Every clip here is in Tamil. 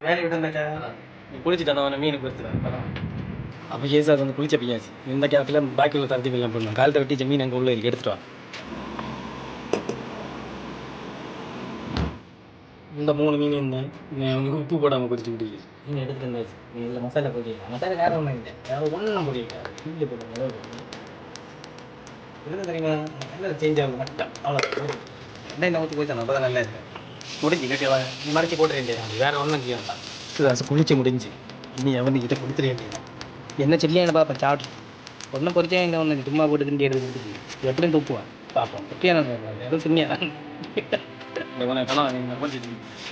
வேலையை விட்டுருந்தாக்கா நீ குளிச்சுட்டு அவனை மீன் கொடுத்துருவேன். அப்போ ஏசு அது வந்து குளிச்ச பையாச்சு. இந்த கேப்பில் பாக்கி உள்ள தரத்தி எல்லாம் போடணும். காலத்தை வெட்டி மீன் அங்கே உள்ள இருக்கு, எடுத்துட்டு வா. இந்த 3 மீன் இருந்தேன், உப்பு போடாமல் கொதிச்சு விட்டு மீன் எடுத்துட்டு இருந்தாச்சு. நீ இல்லை மசாலா பொடியில மசாலா வேறு ஒன்றும் இல்லை, வேறு ஒன்றும் பொடியில மீன் போட்டு என்ன தெரியுமா, நல்லா சேஞ்ச் ஆகும் மட்டும் அவ்வளோ. என்ன ஊற்றி போயிட்டான், அப்போ தான் நல்லா இருக்கு. முடிஞ்சு கட்டியவா நீ மறைச்சி போட்டுற வேண்டியது, வேறு ஒன்றும் செய்யலாம். குளிச்சு முடிஞ்சு இனி அவனுக்கிட்ட கொடுத்துட வேண்டியது. என்ன செல்லியான பார்ப்பேன் சாப்பிட்டு ஒன்றும் பொறிச்சே இல்லை, ஒன்று சும்மா போட்டு திண்டி எடுத்து எப்படியும் தூப்புவேன் பார்ப்போம். எப்படியான எதுவும் சின்னியா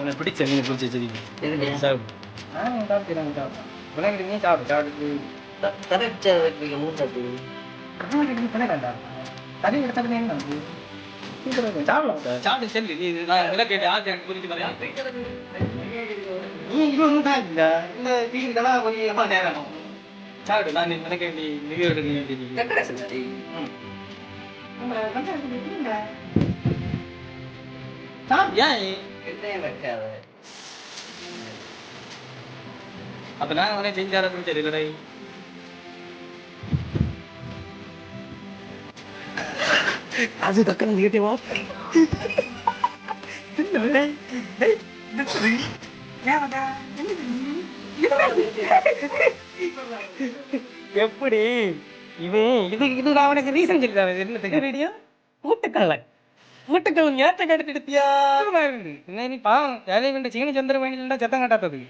உனக்கு பிடிச்ச மீன் பிடிச்சி வச்சிருக்கீங்க சார். உனக்கு நீ சாப்பிடு சாப்பிட்டு தண்ணி எடுத்தது என்ன சாப்பிடலாம் சாப்பிட்டு செல்லு. நான் விலை கேட்டு ஆசை புரிஞ்சு நீ இது ஒன்றும் தான் இல்லை, இந்த டீக்கெல்லாம் கொஞ்சம் நேரம் சாப்பிடு. நான் எனக்கு வேண்டி நிதி எடுக்க வேண்டியது. அப்ப நான் உனே செஞ்சார தெரியல. அது டக்குனு கேட்டேவா எப்படி இவன் இது நான் அவனுக்கு ரீசன் சொல்லிட்டான். என்ன ரெடியா மூட்டைக்கல்ல மூட்டைக்கல் ஞாபகம் எடுத்து எடுத்தியா நீ பாவம் வேலையை வேண்ட சீனி சந்திர வேண்டிய சத்தம் காட்டாத்தது.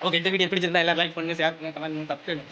ஓகே, இந்த வீடியோ பிடிச்சிருந்தா எல்லாரும் லைக் பண்ணுங்க, ஷேர் பண்ணுங்க, கமெண்ட் பண்ணுங்க, சப்ஸ்கிரைப்